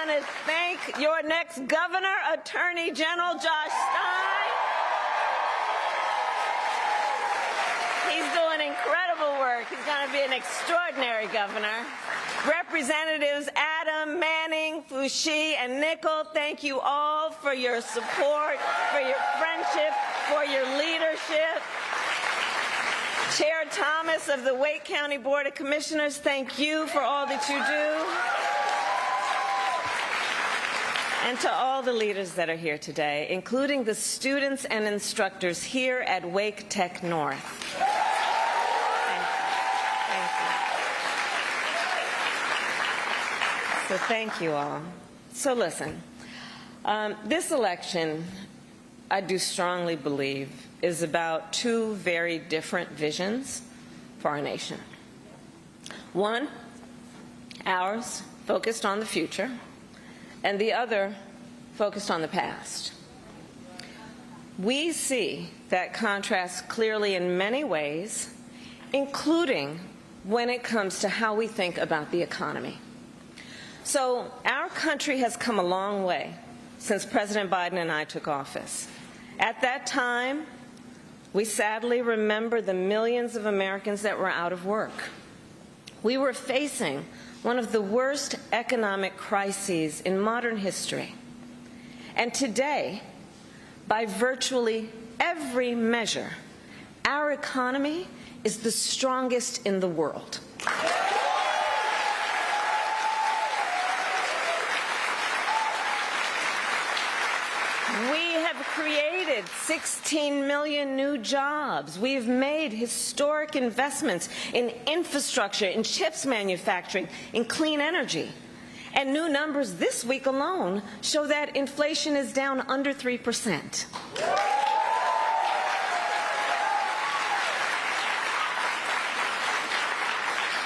want to thank your next governor, Attorney General Josh Stein. He's doing incredible work. He's going to be an extraordinary governor. Representatives Adam, Manning, Foushee, and Nickel, thank you all for your support, for your friendship, for your leadership. Chair Thomas of the Wake County Board of Commissioners, thank you for all that you do. And to all the leaders that are here today, including the students and instructors here at Wake Tech North. So thank you all. So listen, this election, I do strongly believe, is about two very different visions for our nation. One, ours, focused on the future, and the other, focused on the past. We see that contrast clearly in many ways, including when it comes to how we think about the economy. So our country has come a long way since President Biden and I took office. At that time, we sadly remember the millions of Americans that were out of work. We were facing one of the worst economic crises in modern history. And today, by virtually every measure, our economy is the strongest in the world. We have created 16 million new jobs. We've made historic investments in infrastructure, in chips manufacturing, in clean energy. And new numbers this week alone show that inflation is down under 3%.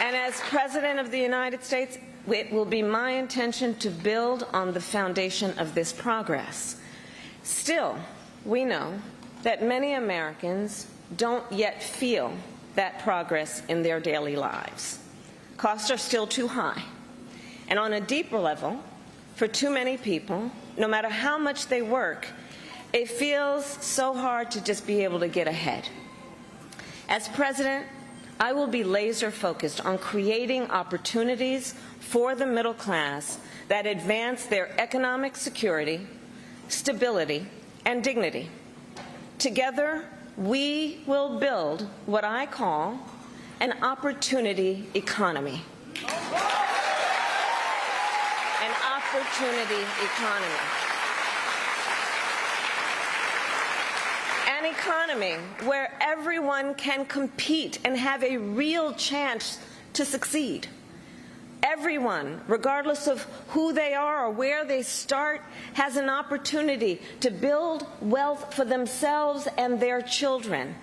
And as President of the United States, it will be my intention to build on the foundation of this progress. Still, we know that many Americans don't yet feel that progress in their daily lives. Costs are still too high. And on a deeper level, for too many people, no matter how much they work, it feels so hard to just be able to get ahead. As President, I will be laser focused on creating opportunities for the middle class that advance their economic security, stability, and dignity. Together, we will build what I call an opportunity economy. An opportunity economy. An economy where everyone can compete and have a real chance to succeed. Everyone, regardless of who they are or where they start, has an opportunity to build wealth for themselves and their children.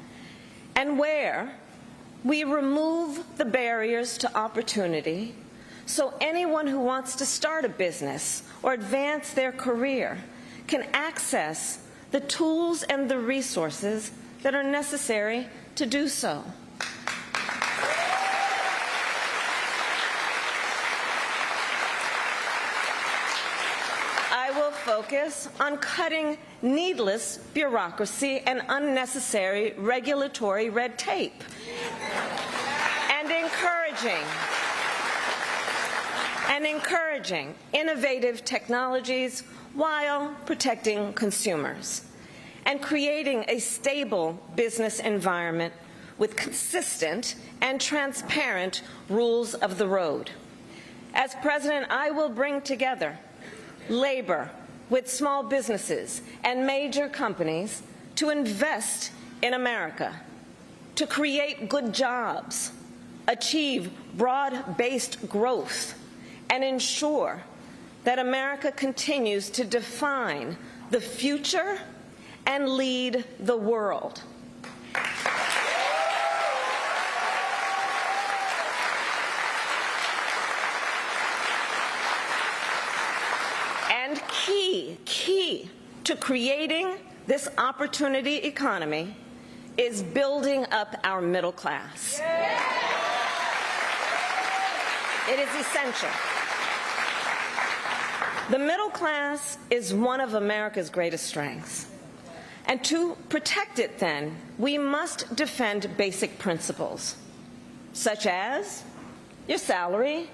And where we remove the barriers to opportunity so anyone who wants to start a business or advance their career can access the tools and the resources that are necessary to do so. I will focus on cutting needless bureaucracy and unnecessary regulatory red tape and encouraging innovative technologies while protecting consumers and creating a stable business environment with consistent and transparent rules of the road. As President, I will bring together labor with small businesses and major companies to invest in America, to create good jobs, achieve broad-based growth, and ensure that America continues to define the future and lead the world. And key to creating this opportunity economy is building up our middle class. It is essential. The middle class is one of America's greatest strengths. And to protect it, then, we must defend basic principles, such as your salary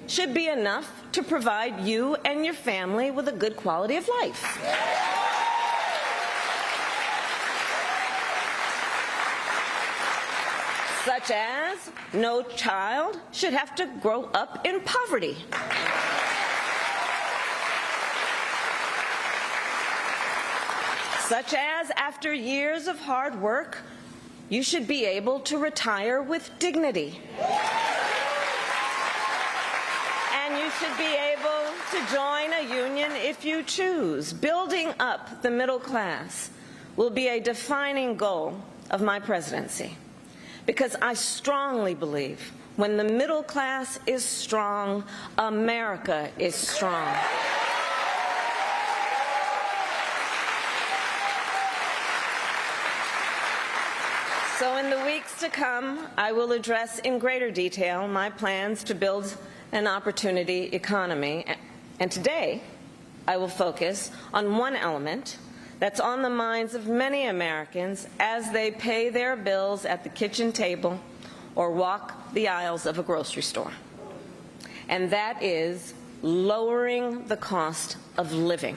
should be enough to provide you and your family with a good quality of life. Such as no child should have to grow up in poverty. Such as after years of hard work, you should be able to retire with dignity. And you should be able to join a union if you choose. Building up the middle class will be a defining goal of my presidency, because I strongly believe when the middle class is strong, America is strong. So in the weeks to come, I will address in greater detail my plans to build an opportunity economy. And today, I will focus on one element that's on the minds of many Americans as they pay their bills at the kitchen table or walk the aisles of a grocery store. And that is lowering the cost of living.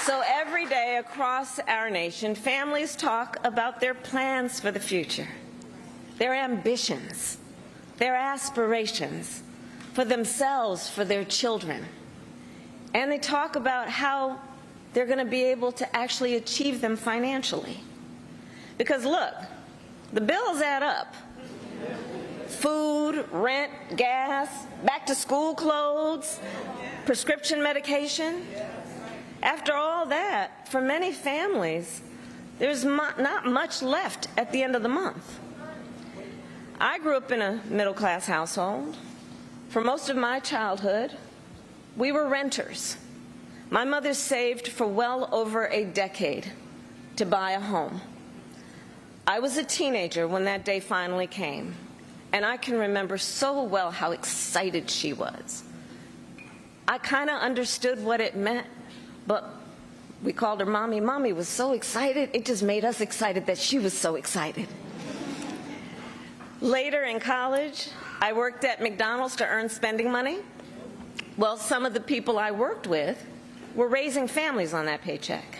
So every day across our nation, families talk about their plans for the future, their ambitions, their aspirations for themselves, for their children. And they talk about how they're going to be able to actually achieve them financially. Because look, the bills add up. Food, rent, gas, back-to-school clothes, prescription medication. After all that, for many families, there's not much left at the end of the month. I grew up in a middle-class household. For most of my childhood, we were renters. My mother saved for well over a decade to buy a home. I was a teenager when that day finally came, and I can remember so well how excited she was. I kind of understood what it meant, but we called her Mommy. Mommy was so excited, it just made us excited that she was so excited. Later in college, I worked at McDonald's to earn spending money. Well, some of the people I worked with were raising families on that paycheck.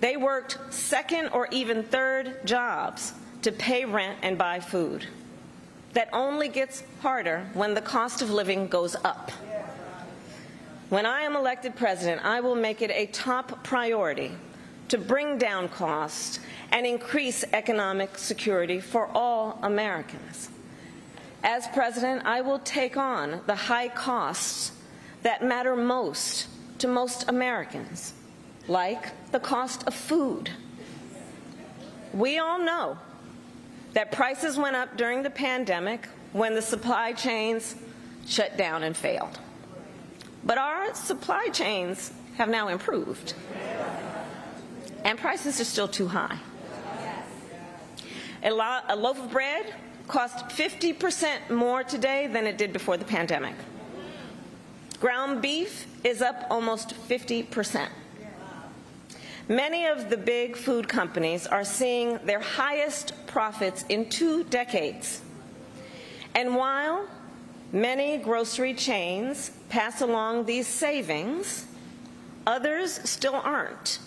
They worked second or even third jobs to pay rent and buy food. That only gets harder when the cost of living goes up. When I am elected president, I will make it a top priority to bring down costs and increase economic security for all Americans. As president, I will take on the high costs that matter most to most Americans, like the cost of food. We all know that prices went up during the pandemic when the supply chains shut down and failed. But our supply chains have now improved, and prices are still too high. A loaf of bread costs 50% more today than it did before the pandemic. Ground beef is up almost 50%. Many of the big food companies are seeing their highest profits in 2 decades. And while many grocery chains pass along these savings, others still aren't.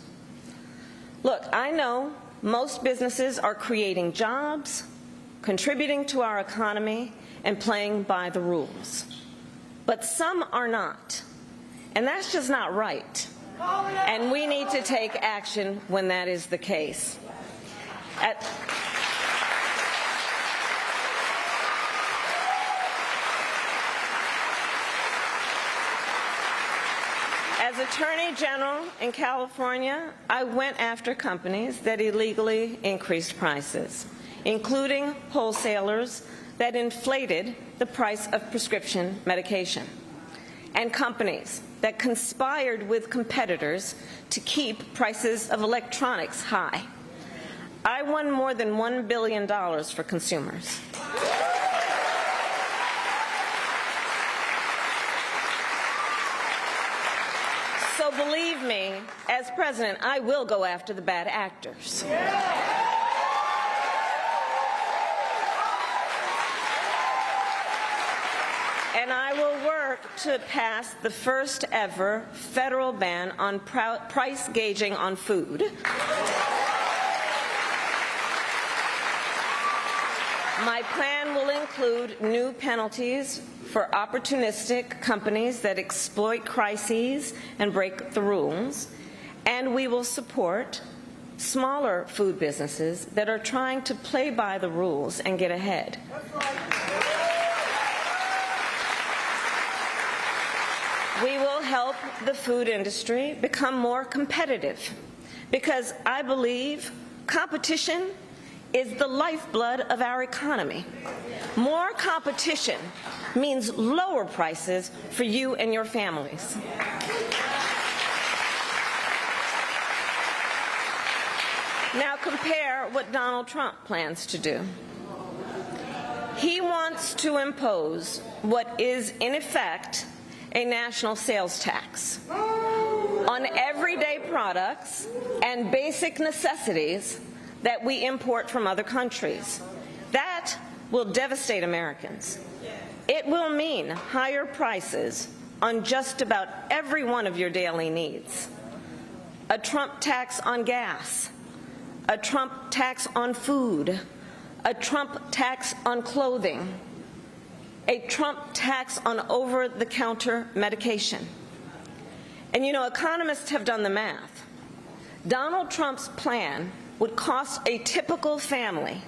Look, I know most businesses are creating jobs, contributing to our economy, and playing by the rules. But some are not. And that's just not right. And we need to take action when that is the case. As Attorney General in California, I went after companies that illegally increased prices, including wholesalers that inflated the price of prescription medication, and companies that conspired with competitors to keep prices of electronics high. I won more than $1 billion for consumers. believe me, as president, I will go after the bad actors. And I will work to pass the first ever federal ban on price gauging on food. My plan will include new penalties for opportunistic companies that exploit crises and break the rules, and we will support smaller food businesses that are trying to play by the rules and get ahead. We will help the food industry become more competitive, because I believe competition is the lifeblood of our economy. More competition means lower prices for you and your families. Now compare what Donald Trump plans to do. He wants to impose what is, in effect, a national sales tax on everyday products and basic necessities that we import from other countries. That will devastate Americans. It will mean higher prices on just about every one of your daily needs. A Trump tax on gas, a Trump tax on food, a Trump tax on clothing, a Trump tax on over-the-counter medication. And you know, economists have done the math. Donald Trump's plan would cost a typical family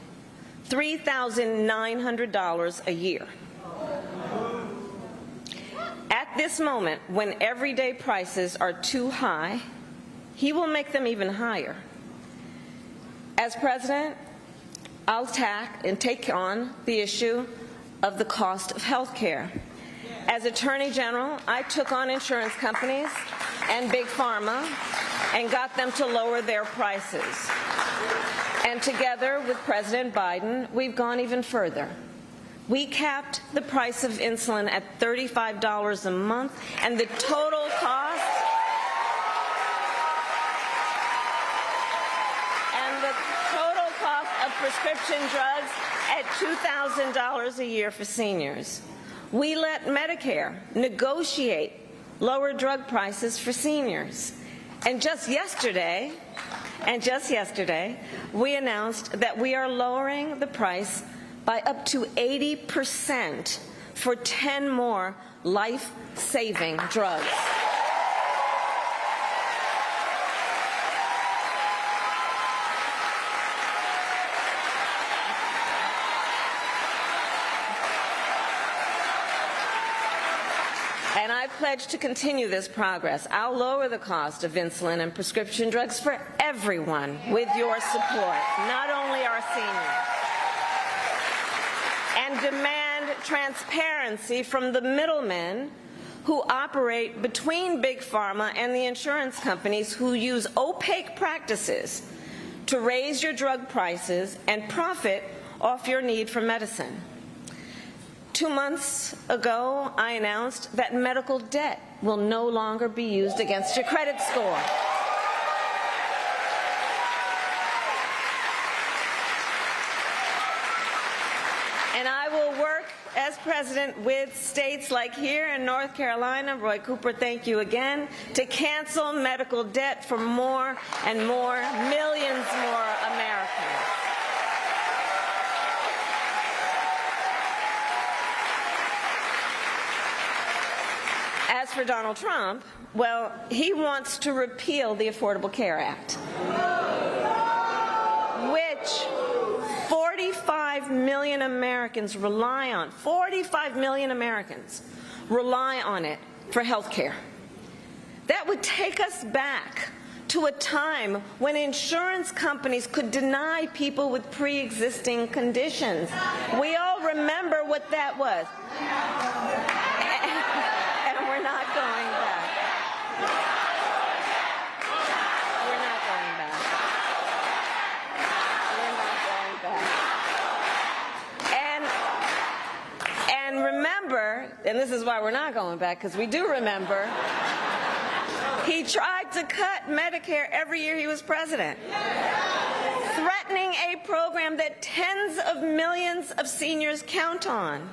$3,900 a year. At this moment, when everyday prices are too high, he will make them even higher. As president, I'll take on the issue of the cost of health care. As Attorney General, I took on insurance companies and Big Pharma and got them to lower their prices. And together with President Biden, we've gone even further. We capped the price of insulin at $35 a month, and the total cost of prescription drugs at $2,000 a year for seniors. We let Medicare negotiate lower drug prices for seniors. And just yesterday, we announced that we are lowering the price by up to 80% for 10 more life-saving drugs. And I pledge to continue this progress. I'll lower the cost of insulin and prescription drugs for everyone with your support, not only our seniors. And demand transparency from the middlemen who operate between Big Pharma and the insurance companies who use opaque practices to raise your drug prices and profit off your need for medicine. 2 months ago, I announced that medical debt will no longer be used against your credit score. And I will work as president with states like here in North Carolina, Roy Cooper, thank you again, to cancel medical debt for more and more, millions more Americans. As for Donald Trump, well, he wants to repeal the Affordable Care Act, which 45 million Americans rely on. 45 million Americans rely on it for health care. That would take us back to a time when insurance companies could deny people with pre-existing conditions. We all remember what that was. And we're not going back. We're not going back. We're not going back. And remember, and this is why we're not going back, because we do remember, He tried to cut Medicare every year he was president, threatening a program that tens of millions of seniors count on.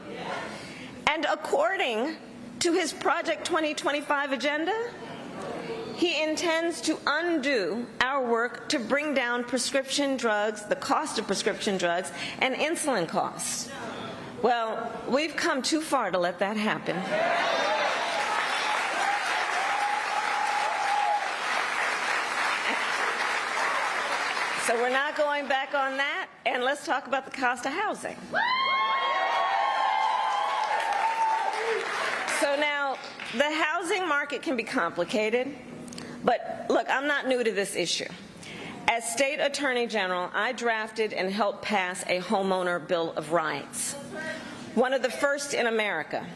And according to his Project 2025 agenda, he intends to undo our work to bring down prescription drugs, the cost of prescription drugs, and insulin costs. Well, we've come too far to let that happen. So we're not going back on that, and let's talk about the cost of housing. So now, the housing market can be complicated, but look, I'm not new to this issue. As State Attorney General, I drafted and helped pass a homeowner Bill of Rights, one of the first in America.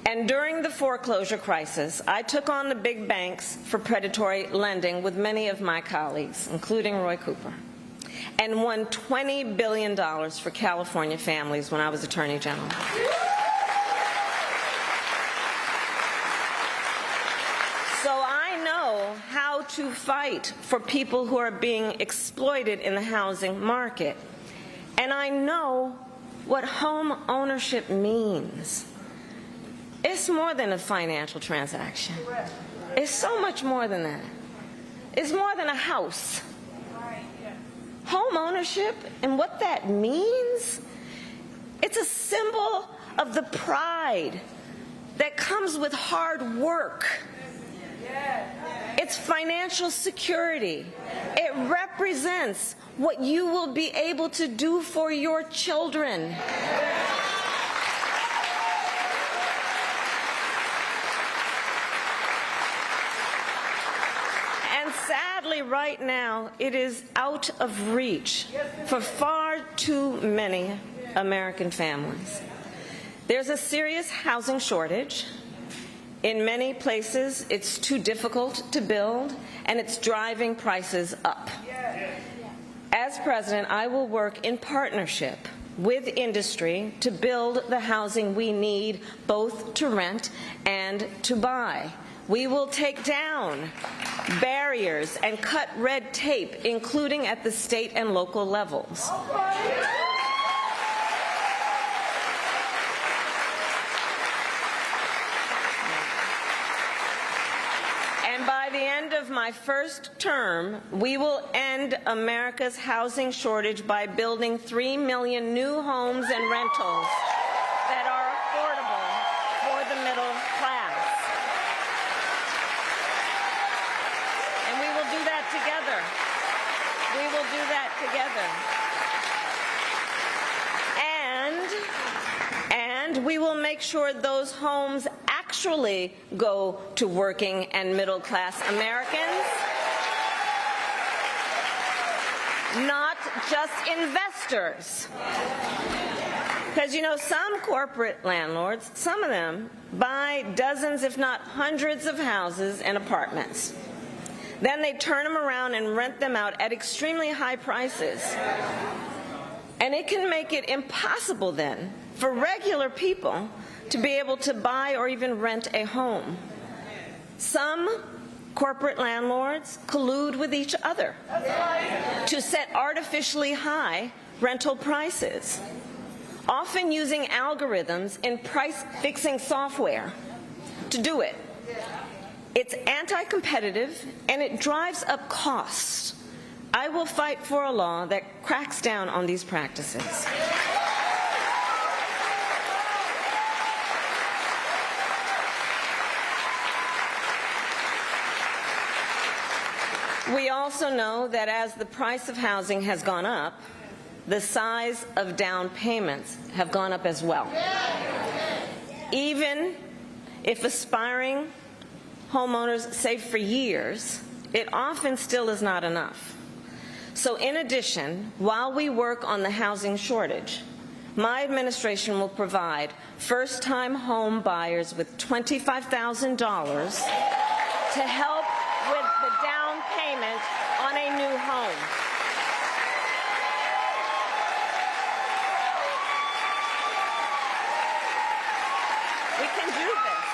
And during the foreclosure crisis, I took on the big banks for predatory lending with many of my colleagues, including Roy Cooper, and won $20 billion for California families when I was Attorney General. So I know how to fight for people who are being exploited in the housing market. And I know what home ownership means. It's more than a financial transaction. It's so much more than that. It's more than a house. Home ownership and what that means, it's a symbol of the pride that comes with hard work. It's financial security. It represents what you will be able to do for your children. And sadly, right now, it is out of reach for far too many American families. There's a serious housing shortage. In many places, it's too difficult to build, and it's driving prices up. As President, I will work in partnership with industry to build the housing we need, both to rent and to buy. We will take down barriers and cut red tape, including at the state and local levels. By the end of my first term, we will end America's housing shortage by building 3 million new homes and rentals that are affordable for the middle class. And we will do that together. We will do that together. And we will make sure those homes actually go to working and middle-class Americans, not just investors. Because, you know, some corporate landlords, some of them, buy dozens, if not hundreds, of houses and apartments. Then they turn them around and rent them out at extremely high prices. And it can make it impossible then for regular people to be able to buy or even rent a home. Some corporate landlords collude with each other to set artificially high rental prices, often using algorithms in price-fixing software to do it. It's anti-competitive and it drives up costs. I will fight for a law that cracks down on these practices. We also know that as the price of housing has gone up, the size of down payments have gone up as well. Even if aspiring homeowners save for years, it often still is not enough. So in addition, while we work on the housing shortage, my administration will provide first-time home buyers with $25,000 to help with the down payment on a new home. We can do this.